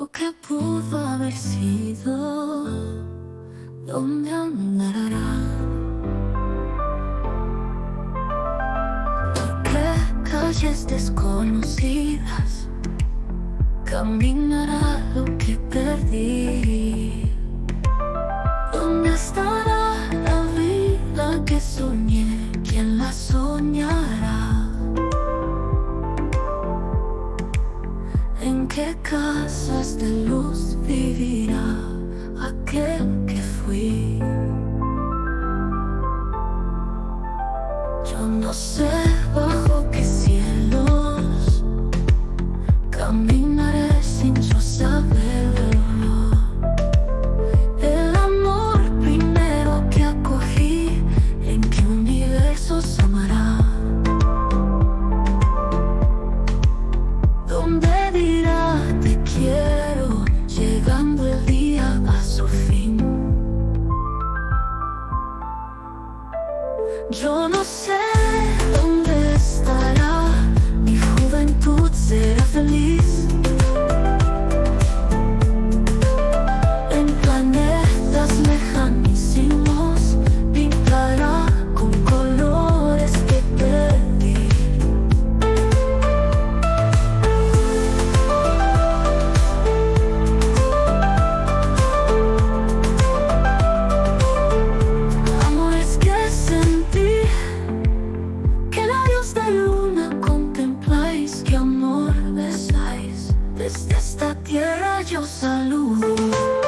lo que pudo haber sido, ¿dónde andará? ¿Por qué calles desconocidas caminará lo que perdí? ¿Dónde estará la vida que soñé? ¿Quién la soñará? ¿En qué casas de luz vivirá aquel que fui? Yo no sé bajo qué cielos caminaré sin yo saberlo. El amor primero que acogí, ¿en qué universos amará? ¿Dónde dirá te quiero, llegando el día a su fin? Yo no sé dónde estará, mi juventud será feliz. En planetas lejanísimos pintará con colores que perdí. Amores que sentí, que labios de luna contempláis, que amor besáis. Desde esta tierra yo saludo.